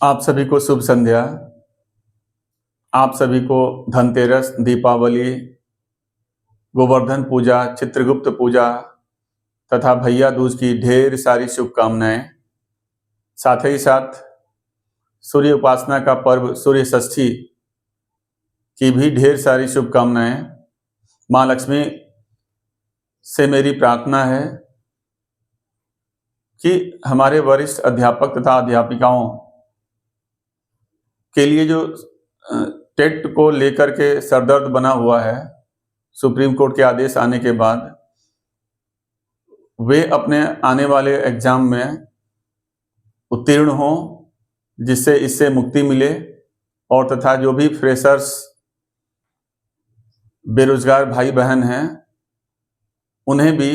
आप सभी को शुभ संध्या। आप सभी को धनतेरस, दीपावली, गोवर्धन पूजा, चित्रगुप्त पूजा तथा भैया दूज की ढेर सारी शुभकामनाएं। साथ ही साथ सूर्य उपासना का पर्व सूर्य षष्ठी की भी ढेर सारी शुभकामनाएं। माँ लक्ष्मी से मेरी प्रार्थना है कि हमारे वरिष्ठ अध्यापक तथा अध्यापिकाओं के लिए जो टेट को लेकर के सरदर्द बना हुआ है, सुप्रीम कोर्ट के आदेश आने के बाद वे अपने आने वाले एग्जाम में उत्तीर्ण हों, जिससे इससे मुक्ति मिले, और तथा जो भी फ्रेशर्स बेरोजगार भाई बहन हैं उन्हें भी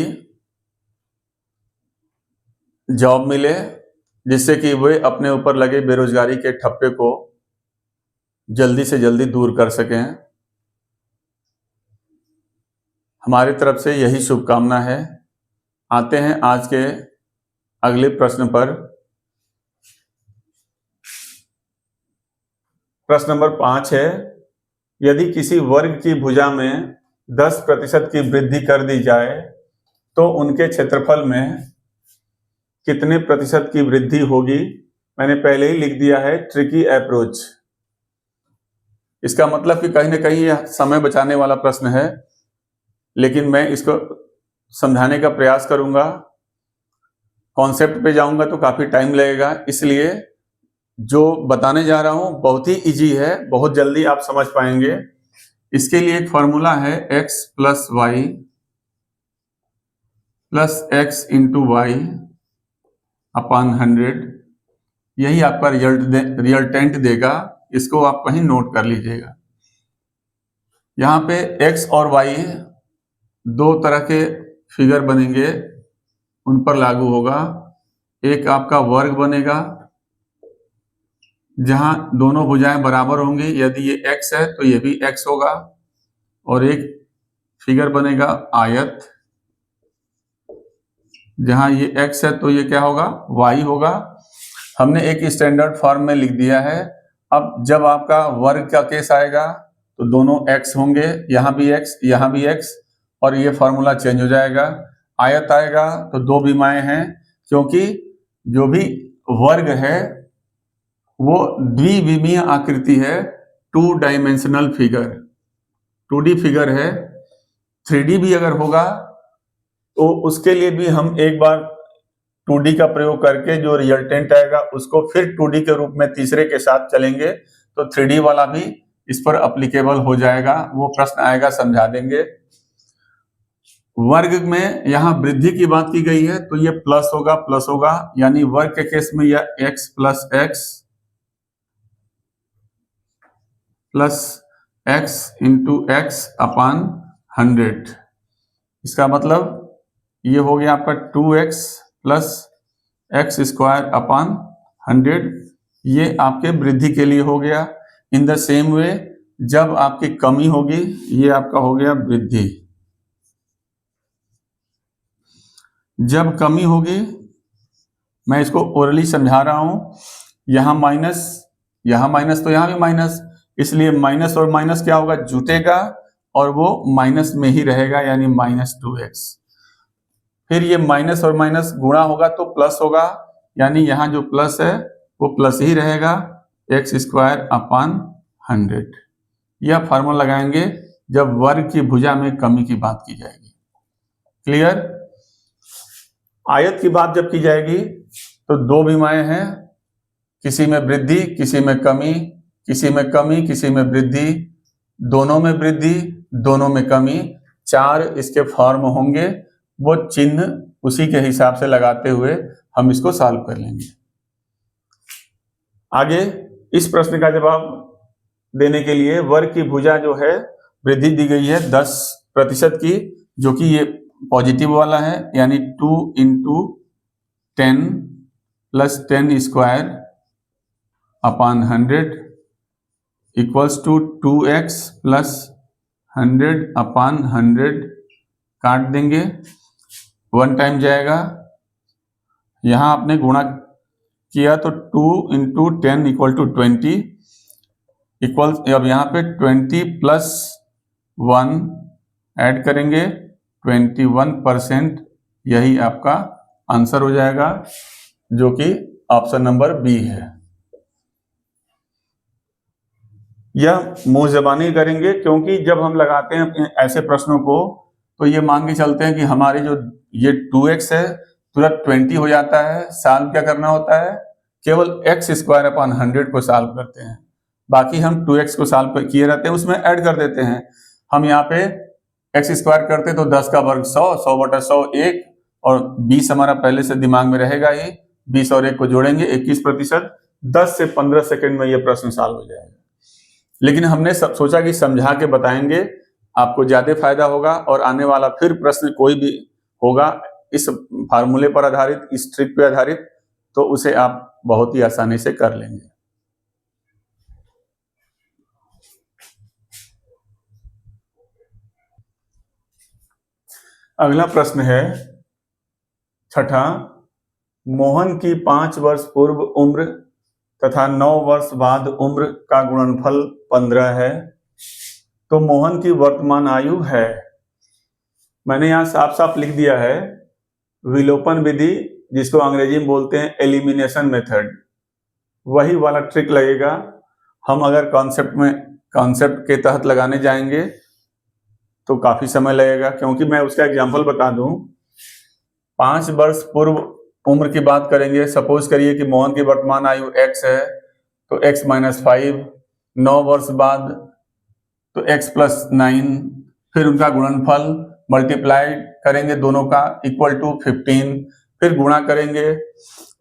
जॉब मिले, जिससे कि वे अपने ऊपर लगे बेरोजगारी के ठप्पे को जल्दी से जल्दी दूर कर सकें। हमारी तरफ से यही शुभकामना है। आते हैं आज के अगले प्रश्न पर। प्रश्न नंबर 5 है, यदि किसी वर्ग की भुजा में 10% की वृद्धि कर दी जाए तो उनके क्षेत्रफल में कितने प्रतिशत की वृद्धि होगी? मैंने पहले ही लिख दिया है, ट्रिकी अप्रोच। इसका मतलब कि कहीं ना कहीं यह समय बचाने वाला प्रश्न है, लेकिन मैं इसको समझाने का प्रयास करूंगा। कॉन्सेप्ट पे जाऊंगा तो काफी टाइम लगेगा, इसलिए जो बताने जा रहा हूं बहुत ही इजी है, बहुत जल्दी आप समझ पाएंगे। इसके लिए एक फॉर्मूला है, x plus y plus x into y upon 100। यही आपका रिजल्टेंट देगा। इसको आप कहीं नोट कर लीजिएगा। यहाँ पे x और y दो तरह के फिगर बनेंगे, उन पर लागू होगा। एक आपका वर्ग बनेगा जहां दोनों भुजाएं बराबर होंगी। यदि ये x है तो ये भी x होगा। और एक फिगर बनेगा आयत, जहां ये x है तो ये क्या होगा? y होगा। हमने एक स्टैंडर्ड फॉर्म में लिख दिया है। अब जब आपका वर्ग का केस आएगा तो दोनों x होंगे, यहाँ भी x, यहाँ भी x, और ये फॉर्मूला चेंज हो जाएगा। आयत आएगा तो दो विमाएं हैं, क्योंकि जो भी वर्ग है वो द्विविमीय आकृति है, 2 डायमेंशनल फिगर, 2D फिगर है। 3D भी अगर होगा तो उसके लिए भी हम एक बार 2D का प्रयोग करके जो रिजल्टेंट आएगा उसको फिर 2D के रूप में तीसरे के साथ चलेंगे, तो 3D वाला भी इस पर अप्लीकेबल हो जाएगा। वो प्रश्न आएगा, समझा देंगे। वर्ग में यहाँ वृद्धि की बात की गई है तो ये प्लस होगा, प्लस होगा, यानी वर्ग के केस में यह x plus x plus x into x upon 100। इसका मतलब ये हो गया आपका 2x plus x square upon 100। ये आपके वृद्धि के लिए हो गया। इन द सेम वे जब आपकी कमी होगी, ये आपका हो गया वृद्धि। जब कमी होगी, मैं इसको ओरली समझा रहा हूं, यहां माइनस, यहां माइनस, तो यहां भी माइनस, इसलिए माइनस और माइनस क्या होगा? जुटेगा और वो माइनस में ही रहेगा, यानी -2x। फिर ये माइनस और माइनस गुणा होगा तो प्लस होगा, यानी यहाँ जो प्लस है वो प्लस ही रहेगा, एक्स स्क्वायर अपॉन 100। यह फार्मूला लगाएंगे जब वर्ग की भुजा में कमी की बात की जाएगी। क्लियर? आयत की बात जब की जाएगी तो दो विमाएं हैं, किसी में वृद्धि, किसी में कमी, किसी में कमी, किसी में वृद्धि, दोनों में वृद्धि, दोनों में कमी। 4 इसके फॉर्म होंगे, वो चिन्ह उसी के हिसाब से लगाते हुए हम इसको सॉल्व कर लेंगे। आगे इस प्रश्न का जवाब देने के लिए वर्ग की भुजा जो है वृद्धि दी गई है 10% की, जो कि ये पॉजिटिव वाला है, यानी 2 into 10 plus 10 square upon 100 equals to 2x plus 100 upon 100। काट देंगे, 1 टाइम जाएगा, यहाँ आपने गुणा किया तो 2 इंटू 10 इक्वल टू 20 इक्वल, अब यहाँ पे 20 प्लस 1 ऐड करेंगे 21%, यही आपका आंसर हो जाएगा, जो कि ऑप्शन नंबर बी है। यह मुंह जबानी करेंगे, क्योंकि जब हम लगाते हैं ऐसे प्रश्नों को तो ये मान के चलते हैं कि हमारे जो ये 2x है तुरंत 20 हो जाता है। सॉल्व क्या करना होता है, केवल x स्क्वायर अपॉन 100 को सॉल्व करते हैं, बाकी हम 2x को सॉल्व किए रहते हैं, उसमें ऐड कर देते हैं। हम यहाँ पे x स्क्वायर करते तो 10 का वर्ग 100, 100 बटा 100 1, और 20 हमारा पहले से दिमाग में रहेगा ही, 20 और 1 को जोड़ेंगे 21%, 10 से 15 सेकंड में ये प्रश्न सॉल्व हो जाएगा। लेकिन हमने सोचा कि समझा के बताएंगे, आपको ज्यादा फायदा होगा, और आने वाला फिर प्रश्न कोई भी होगा इस फार्मूले पर आधारित, इस ट्रिक पे आधारित, तो उसे आप बहुत ही आसानी से कर लेंगे। अगला प्रश्न है छठा, मोहन की 5 वर्ष पूर्व उम्र तथा 9 वर्ष बाद उम्र का गुणनफल 15 है, तो मोहन की वर्तमान आयु है। मैंने यहां साफ साफ लिख दिया है विलोपन विधि, जिसको अंग्रेजी में बोलते हैं एलिमिनेशन मेथड, वही वाला ट्रिक लगेगा। हम अगर कॉन्सेप्ट के तहत लगाने जाएंगे तो काफी समय लगेगा, क्योंकि मैं उसका एग्जांपल बता दूं। 5 वर्ष पूर्व उम्र की बात करेंगे, सपोज करिए कि मोहन की वर्तमान आयु x है, तो x माइनस 5, 9 वर्ष बाद तो x प्लस 9, फिर उनका गुणनफल मल्टीप्लाई करेंगे दोनों का इक्वल टू 15, फिर गुणा करेंगे,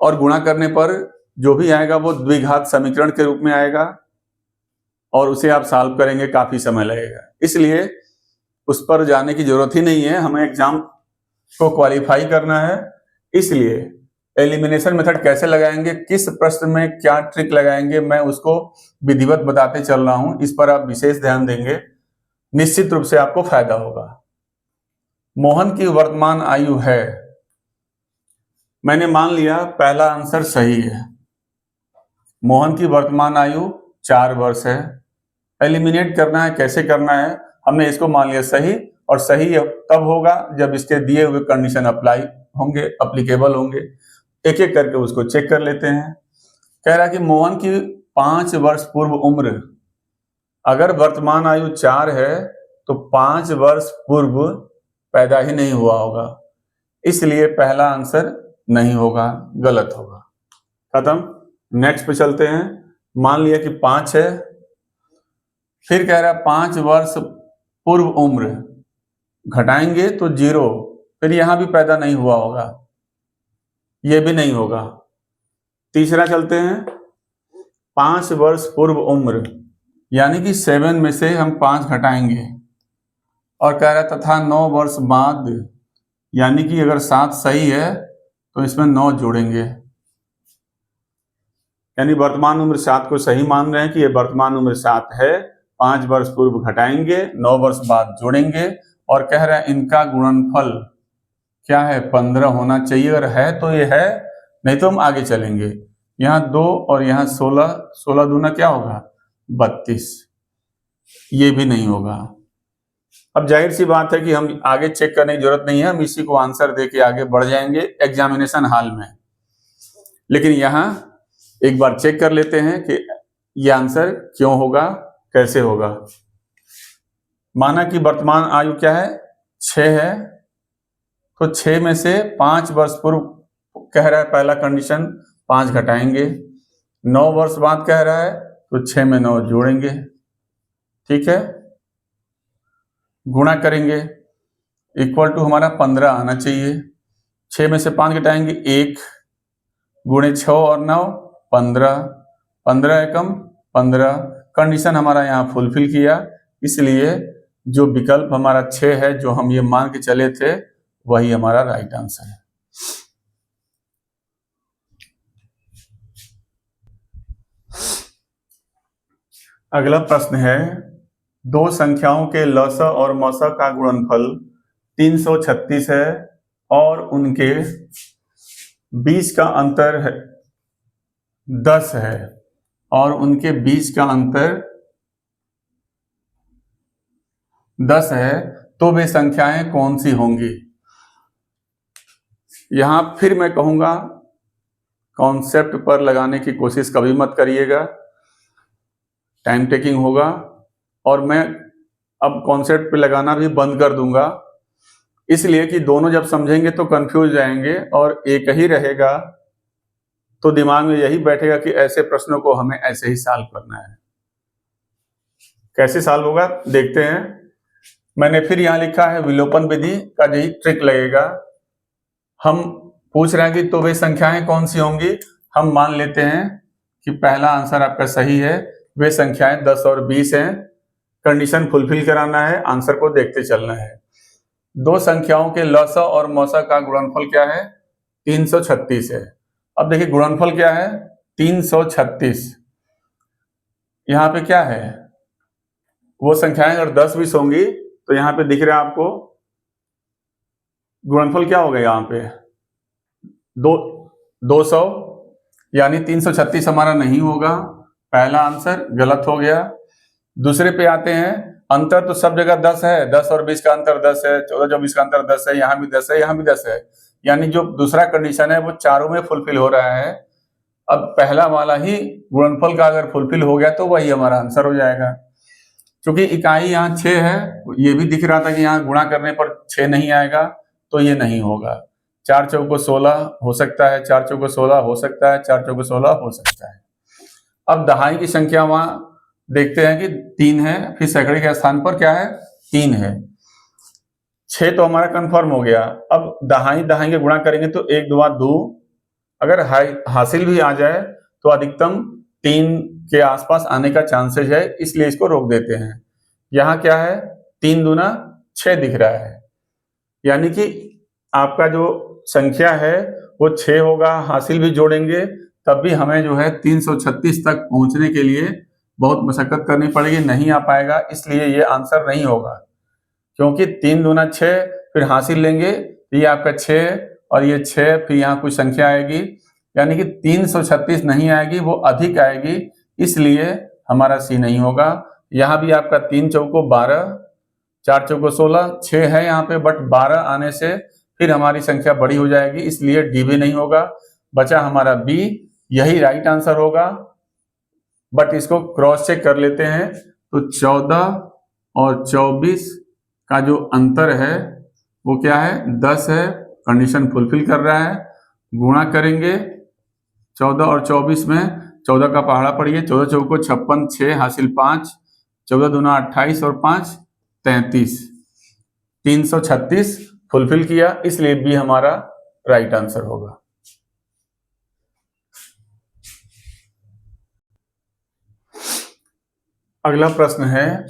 और गुणा करने पर जो भी आएगा वो द्विघात समीकरण के रूप में आएगा, और उसे आप सॉल्व करेंगे, काफी समय लगेगा। इसलिए उस पर जाने की जरूरत ही नहीं है, हमें एग्जाम को क्वालिफाई करना है। इसलिए एलिमिनेशन मेथड कैसे लगाएंगे, किस प्रश्न में क्या ट्रिक लगाएंगे, मैं उसको विधिवत बताते चल रहा हूं, इस पर आप विशेष ध्यान देंगे, निश्चित रूप से आपको फायदा होगा। मोहन की वर्तमान आयु है, मैंने मान लिया पहला आंसर सही है। मोहन की वर्तमान आयु 4 वर्ष है। एलिमिनेट करना है, कैसे करना है, हमने इसको मान लिया सही, और सही तब होगा जब इसके दिए हुए कंडीशन अप्लाई होंगे, अप्लीकेबल होंगे। एक एक करके उसको चेक कर लेते हैं। कह रहा है कि मोहन की 5 वर्ष पूर्व उम्र, अगर वर्तमान आयु 4 है तो 5 वर्ष पूर्व पैदा ही नहीं हुआ होगा, इसलिए पहला आंसर नहीं होगा, गलत होगा। खत्म। नेक्स्ट पे चलते हैं। मान लिया कि 5 है, फिर कह रहा है 5 वर्ष पूर्व उम्र, घटाएंगे तो 0, फिर यहां भी पैदा नहीं हुआ होगा, यह भी नहीं होगा। तीसरा चलते हैं, 5 वर्ष पूर्व उम्र, यानी कि 7 में से हम 5 घटाएंगे, और कह रहा है तथा 9 वर्ष बाद, यानी कि अगर 7 सही है तो इसमें 9 जोड़ेंगे, यानी वर्तमान उम्र 7 को सही मान रहे हैं कि ये वर्तमान उम्र 7 है। 5 वर्ष पूर्व घटाएंगे, 9 वर्ष बाद जोड़ेंगे, और कह रहे हैं इनका गुणनफल क्या है, 15 होना चाहिए। अगर है तो ये है, नहीं तो हम आगे चलेंगे। यहाँ 2 और यहाँ 16, 16 दूना क्या होगा, 32, ये भी नहीं होगा। अब जाहिर सी बात है कि हम आगे चेक करने की जरूरत नहीं है, हम इसी को आंसर दे के आगे बढ़ जाएंगे एग्जामिनेशन हॉल में। लेकिन यहाँ एक बार चेक कर लेते हैं कि यह आंसर क्यों होगा, कैसे होगा। माना कि वर्तमान आयु क्या है, 6 है, तो 6 में से 5 वर्ष पूर्व कह रहा है पहला कंडीशन, 5 घटाएंगे, 9 वर्ष बाद कह रहा है तो 6 में 9 जोड़ेंगे, ठीक है, गुणा करेंगे, इक्वल टू हमारा 15 आना चाहिए। 6 में से 5 घटाएंगे, 1 गुणे 6 और 9 15, 15 एकम 15, कंडीशन हमारा यहाँ फुलफिल किया, इसलिए जो विकल्प हमारा 6 है, जो हम ये मान के चले थे, वही हमारा राइट आंसर है। अगला प्रश्न है, 2 संख्याओं के लसा और मसा का गुणनफल 336 है और उनके बीच का अंतर है 10 है और उनके बीच का अंतर 10 है, तो वे संख्याएं कौन सी होंगी? यहां फिर मैं कहूंगा कॉन्सेप्ट पर लगाने की कोशिश कभी मत करिएगा, टाइम टेकिंग होगा, और मैं अब कॉन्सेप्ट पे लगाना भी बंद कर दूंगा, इसलिए कि दोनों जब समझेंगे तो कंफ्यूज जाएंगे और एक ही रहेगा तो दिमाग में यही बैठेगा कि ऐसे प्रश्नों को हमें ऐसे ही सॉल्व करना है। कैसे सॉल्व होगा देखते हैं। मैंने फिर यहां लिखा है विलोपन विधि का यही ट्रिक लगेगा। हम पूछ रहे हैं कि तो वे संख्याएं कौन सी होंगी। हम मान लेते हैं कि पहला आंसर आपका सही है, वे संख्याएं 10 और 20 हैं। कंडीशन फुलफिल कराना है, आंसर को देखते चलना है। दो संख्याओं के लसा और मौसा का गुणनफल क्या है? 336 है। अब देखिए गुणनफल क्या है? 336। यहाँ पे क्या है, वो संख्याएं अगर 10 20 होंगी तो यहाँ पे दिख रहा है आपको गुणनफल क्या होगा, यहाँ पे 200, यानी 336 हमारा नहीं होगा। पहला आंसर गलत हो गया। दूसरे पे आते हैं, अंतर तो सब जगह 10 है, 10 और 20 का अंतर 10 है, 14 24 का अंतर 10 है, यहाँ भी 10 है, यहाँ भी 10 है, यानी जो दूसरा कंडीशन है वो चारों में फुलफिल हो रहा है। अब पहला वाला ही गुणनफल का अगर फुलफिल हो गया तो वही हमारा आंसर हो जाएगा। क्योंकि इकाई यहाँ 6 है, ये भी दिख रहा था कि यहाँ गुणा करने पर 6 नहीं आएगा, तो ये नहीं होगा। 4 चौको 16 हो सकता है, 4 चौको 16 हो सकता है, 4 चौको 16 हो सकता है। अब दहाई की संख्या वहां देखते हैं कि 3 है, फिर सैकड़े के स्थान पर क्या है? 3 है। 6 तो हमारा कंफर्म हो गया। अब दहाई दहाई के गुणा करेंगे तो 1 2 2, अगर हासिल भी आ जाए तो अधिकतम 3 के आसपास आने का चांसेस है, इसलिए इसको रोक देते हैं। यहाँ क्या है? 3 दूना 6 दिख रहा है, यानी कि आपका जो संख्या है वो 6 होगा। हासिल भी जोड़ेंगे तब भी हमें जो है 336 तक पहुंचने के लिए बहुत मशक्कत करनी पड़ेगी, नहीं आ पाएगा, इसलिए ये आंसर नहीं होगा। क्योंकि 3 दूना 6, फिर हासिल लेंगे तो ये आपका 6 और ये 6, फिर यहाँ कुछ संख्या आएगी, यानी कि 336 नहीं आएगी, वो अधिक आएगी, इसलिए हमारा सी नहीं होगा। यहाँ भी आपका 3 चौको 12, 4 चौको 16, 6 है यहाँ पे, बट 12 आने से फिर हमारी संख्या बड़ी हो जाएगी, इसलिए डी भी नहीं होगा। बचा हमारा बी, यही राइट आंसर होगा। बट इसको क्रॉस चेक कर लेते हैं तो 14 और 24 का जो अंतर है वो क्या है? 10 है। कंडीशन फुलफिल कर रहा है। गुणा करेंगे 14 और 24 में, 14 का पहाड़ा पड़िए, 14 चौको 56, 6 हासिल 5, 14 दूना 28 और 5 33, 336 फुलफिल किया, इसलिए बी हमारा राइट आंसर होगा। अगला प्रश्न है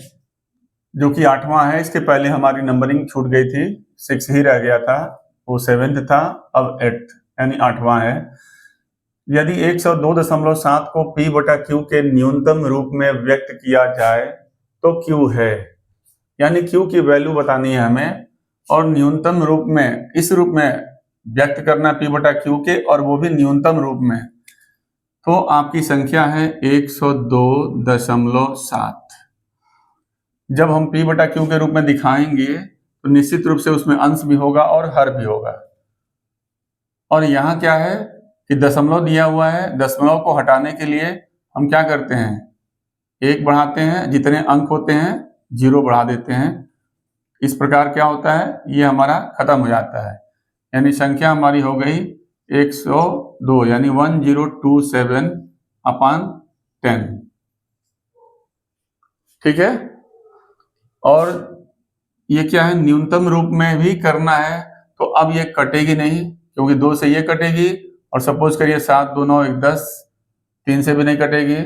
जो कि 8वां है। इसके पहले हमारी नंबरिंग छूट गई थी, 6 ही रह गया था, वो 7th था, अब 8th यानी 8वां है। यदि 102.7 को P बटा Q के न्यूनतम रूप में व्यक्त किया जाए तो Q है, यानी Q की वैल्यू बतानी है हमें, और न्यूनतम रूप में, इस रूप में व्यक्त करना P बटा Q के, और वो भी न्यूनतम रूप में। तो आपकी संख्या है 102.7। जब हम P बटा Q के रूप में दिखाएंगे तो निश्चित रूप से उसमें अंश भी होगा और हर भी होगा। और यहाँ क्या है कि दशमलव दिया हुआ है, दशमलव को हटाने के लिए हम क्या करते हैं? 1 बढ़ाते हैं, जितने अंक होते हैं 0 बढ़ा देते हैं। इस प्रकार क्या होता है, ये हमारा खत्म हो जाता है, यानी संख्या हमारी हो गई 102, यानी 1027/10। ठीक है। और ये क्या है? न्यूनतम रूप में भी करना है, तो अब ये कटेगी नहीं, क्योंकि 2 से ये कटेगी, और सपोज करिए 7 2 9 1 10, 3 से भी नहीं कटेगी,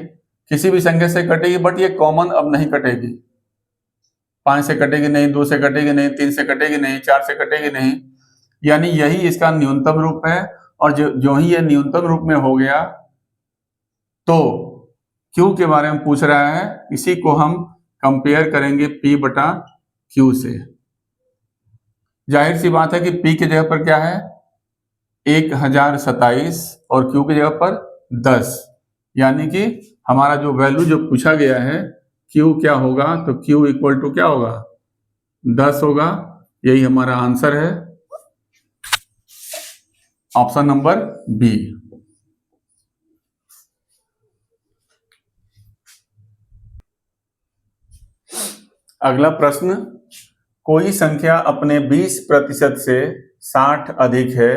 किसी भी संख्या से कटेगी, बट ये कॉमन अब नहीं कटेगी। 5 से कटेगी नहीं, 2 से कटेगी नहीं, 3 से कटेगी नहीं, 4 से कटेगी नहीं, यानी यही इसका न्यूनतम रूप है। और जो ही ये न्यूनतम रूप में हो गया तो Q के बारे में पूछ रहा है, इसी को हम कंपेयर करेंगे P बटा Q से। जाहिर सी बात है कि P की जगह पर क्या है? 1027 और Q की जगह पर 10। यानी कि हमारा जो वैल्यू जो पूछा गया है Q क्या होगा, तो Q इक्वल टू क्या होगा, 10 होगा। यही हमारा आंसर है, ऑप्शन नंबर बी। अगला प्रश्न, कोई संख्या अपने 20% से 60 अधिक है,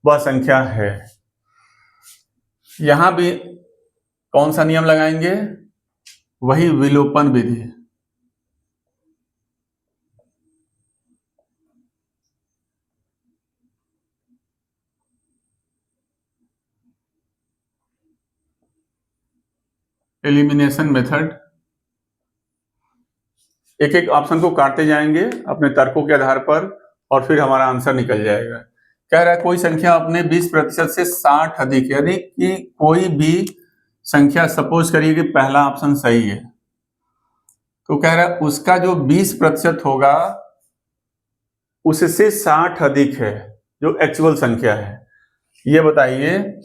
वह संख्या है। यहां भी कौन सा नियम लगाएंगे, वही विलोपन विधि। Elimination method. एक एक ऑप्शन को काटते जाएंगे अपने तर्कों के आधार पर और फिर हमारा आंसर निकल जाएगा। कह रहा है कोई संख्या अपने 20% से 60 अधिक, यानी कि कोई भी संख्या, सपोज करिए कि पहला ऑप्शन सही है, तो कह रहा है उसका जो 20% होगा उससे 60 अधिक है, जो एक्चुअल संख्या है। ये बताइए,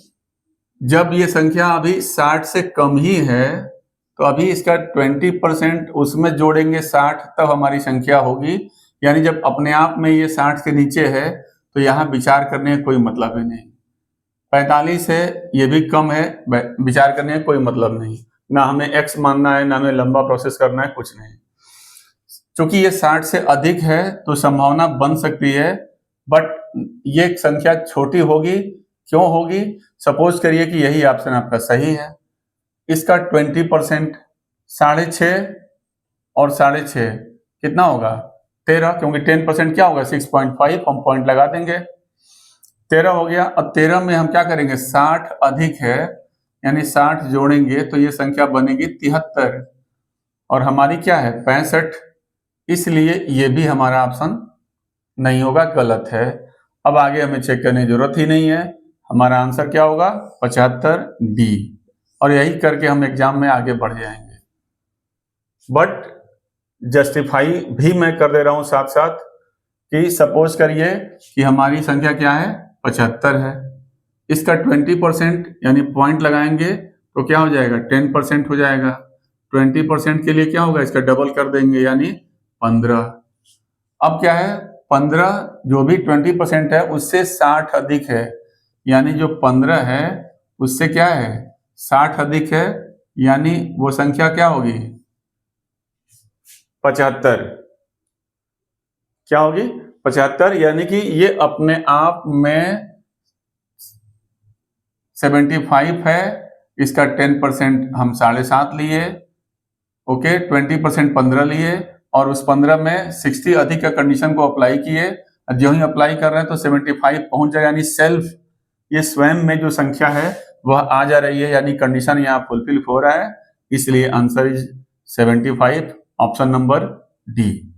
जब ये संख्या अभी 60 से कम ही है तो अभी इसका 20% उसमें जोड़ेंगे 60, तब हमारी संख्या होगी। यानी जब अपने आप में ये 60 के नीचे है तो यहाँ विचार करने का कोई मतलब ही नहीं। 45 है, ये भी कम है, विचार करने का कोई मतलब नहीं। ना हमें x मानना है, ना हमें लंबा प्रोसेस करना है, कुछ नहीं। क्योंकि ये 60 से अधिक है तो संभावना बन सकती है, बट ये संख्या छोटी होगी। क्यों होगी, सपोज करिए कि यही ऑप्शन आपका सही है। इसका 20%, 6.5 और 6.5 कितना होगा, 13, क्योंकि 10% क्या होगा 6.5, हम पॉइंट लगा देंगे, 13 हो गया। अब 13 में हम क्या करेंगे, 60 अधिक है, यानी 60 जोड़ेंगे तो ये संख्या बनेगी 73, और हमारी क्या है 65, इसलिए ये भी हमारा ऑप्शन नहीं होगा, गलत है। अब आगे हमें चेक करने की जरूरत ही नहीं है, हमारा आंसर क्या होगा 75 डी, और यही करके हम एग्जाम में आगे बढ़ जाएंगे। बट जस्टिफाई भी मैं कर दे रहा हूं साथ साथ कि सपोज करिए कि हमारी संख्या क्या है 75 है, इसका 20% यानी पॉइंट लगाएंगे तो क्या हो जाएगा 10% हो जाएगा। 20% के लिए क्या होगा, इसका डबल कर देंगे यानी 15। अब क्या है 15, जो भी 20% है उससे 60 अधिक है, यानी जो 15 है उससे क्या है 60 अधिक है, यानी वो संख्या क्या होगी 75। क्या होगी 75, यानी कि ये अपने आप में 75 है, इसका 10% हम 7.5 लिए, ओके, 20% 15 लिए, और उस 15 में 60 अधिक का कंडीशन को अप्लाई किए। जो ही अप्लाई कर रहे हैं तो 75 पहुंच जाएगा, यानी सेल्फ ये स्वयं में जो संख्या है वह आ जा रही है, यानी कंडीशन यहाँ फुलफिल हो रहा है, इसलिए answer is 75, option number D.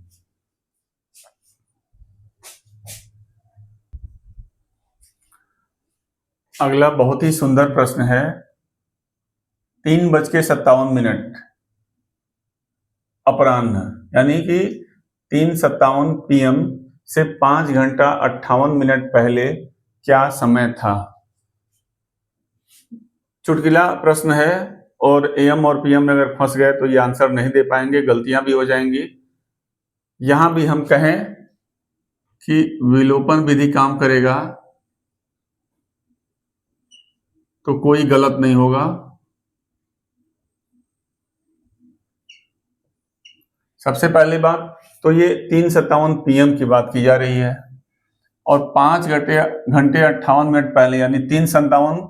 अगला बहुत ही सुंदर प्रश्न है, 3:57 अपराह्न, यानी कि 3:57 PM से 5:58 पहले क्या समय था। चुटकिला प्रश्न है, और AM और PM में अगर फंस गए तो ये आंसर नहीं दे पाएंगे, गलतियां भी हो जाएंगी। यहां भी हम कहें कि विलोपन विधि काम करेगा तो कोई गलत नहीं होगा। सबसे पहली बात तो ये 3:57 PM की बात की जा रही है, और 5:58 पहले, यानी 3:57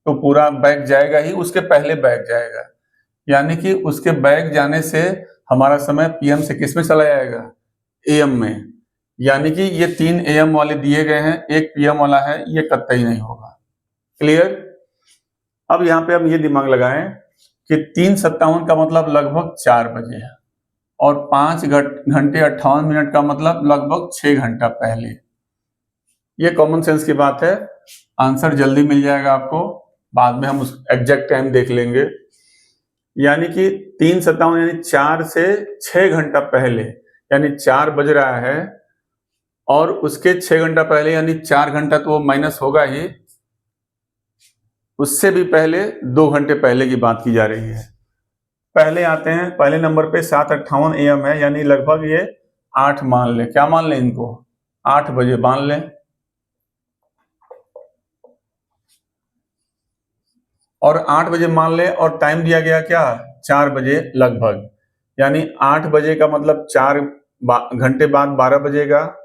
तो पूरा बैक जाएगा ही, उसके पहले बैक जाएगा, यानी कि उसके बैक जाने से हमारा समय PM से किस में चला जाएगा AM में, यानी कि ये 3 AM वाले दिए गए हैं, एक PM वाला है, ये कतई नहीं होगा। क्लियर। अब यहाँ पे हम ये दिमाग लगाएं कि 3:57 का मतलब लगभग 4 बजे है, और 5:58 का मतलब लगभग 6 घंटा पहले। ये कॉमन सेंस की बात है, आंसर जल्दी मिल जाएगा आपको, बाद में हम उस एग्जैक्ट टाइम देख लेंगे। यानी कि 3:57 यानी 4 से 6 घंटा पहले, यानी 4 बज रहा है, और उसके 6 घंटा पहले यानी 4 घंटा तो वो माइनस होगा ही, उससे भी पहले 2 घंटे पहले की बात की जा रही है। पहले आते हैं, पहले नंबर पे 7:58 AM है, यानी लगभग ये 8 मान लें, क्या मान लें इनको, 8 बजे मान लें। और 8 बजे मान लें और टाइम दिया गया क्या, 4 बजे लगभग, यानी 8 बजे का मतलब 4 घंटे बाद 12 बजेगा,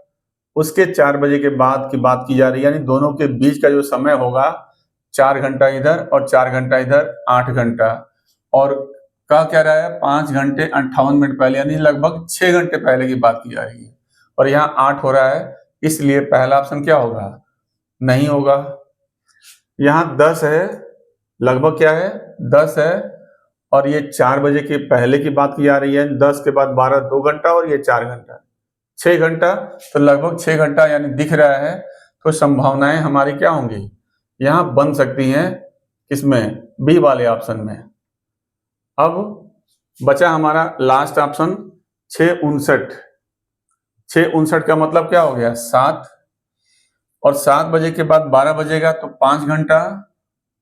उसके 4 बजे के बाद की बात की जा रही है, यानी दोनों के बीच का जो समय होगा 4 घंटा इधर और 4 घंटा इधर, 8 घंटा। और कह क्या रहा है, 5 घंटे 58 मिनट पहले, यानी लगभग 6 घंटे पहले की बात की जा रही है। और यहाँ 8 हो रहा है, इसलिए पहला ऑप्शन क्या होगा, नहीं होगा। यहाँ 10 है, लगभग क्या है, 10 है, और ये 4 बजे के पहले की बात की जा रही है, 10 के बाद 12, 2 घंटा, और ये 4 घंटा, 6 घंटा, तो लगभग 6 घंटा यानी दिख रहा है। तो संभावनाएं हमारी क्या होंगी, यहाँ बन सकती हैं, किसमें, बी वाले ऑप्शन में। अब बचा हमारा लास्ट ऑप्शन 6:59। 6:59 का मतलब क्या हो गया, 7, और 7 बजे के बाद 12 बजेगा तो 5 घंटा,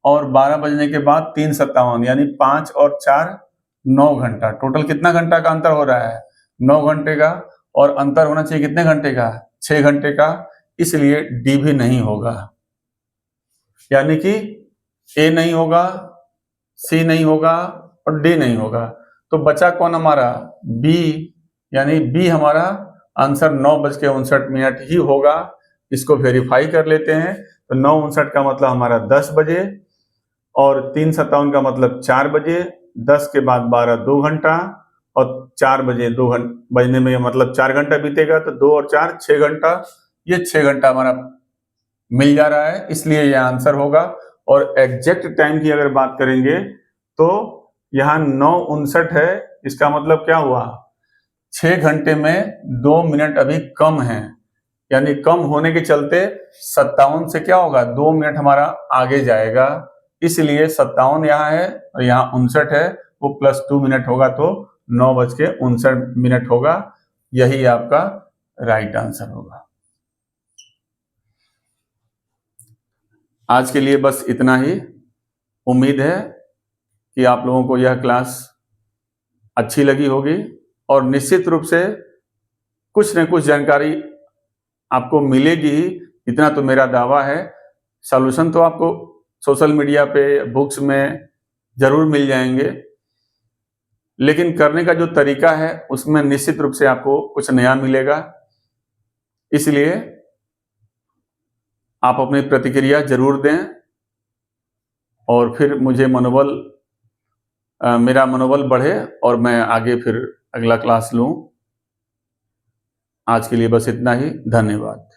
और 12 बजने के बाद 3:57, यानी 5 और 4 9 घंटा। टोटल कितना घंटा का अंतर हो रहा है, 9 घंटे का, और अंतर होना चाहिए कितने घंटे का, 6 घंटे का, इसलिए डी भी नहीं होगा। यानी कि ए नहीं होगा, सी नहीं होगा, और डी नहीं होगा। तो बचा कौन हमारा, बी, यानी बी हमारा आंसर 9:59 ही होगा। इसको वेरीफाई कर लेते हैं। तो 9:59 का मतलब हमारा 10 बजे, और 3:57 का मतलब 4 बजे, 10 के बाद 12, 2 घंटा, और 4 बजे 2 बजने में मतलब 4 घंटा बीतेगा, तो 2 और 4 6 घंटा, ये 6 घंटा हमारा मिल जा रहा है, इसलिए यह आंसर होगा। और एग्जैक्ट टाइम की अगर बात करेंगे तो यहाँ 9:59 है, इसका मतलब क्या हुआ, 6 घंटे में 2 मिनट अभी कम है, यानी कम होने के चलते 57 से क्या होगा, 2 मिनट हमारा आगे जाएगा, इसलिए 57 यहाँ है और यहाँ 59 है, वो +2 मिनट होगा, तो 9:59 होगा। यही आपका राइट आंसर होगा। आज के लिए बस इतना ही। उम्मीद है कि आप लोगों को यह क्लास अच्छी लगी होगी, और निश्चित रूप से कुछ न कुछ जानकारी आपको मिलेगी ही, इतना तो मेरा दावा है। सॉल्यूशन तो आपको सोशल मीडिया पे, बुक्स में जरूर मिल जाएंगे, लेकिन करने का जो तरीका है उसमें निश्चित रूप से आपको कुछ नया मिलेगा। इसलिए आप अपनी प्रतिक्रिया जरूर दें, और फिर मुझे मेरा मनोबल बढ़े, और मैं आगे फिर अगला क्लास लूं। आज के लिए बस इतना ही, धन्यवाद।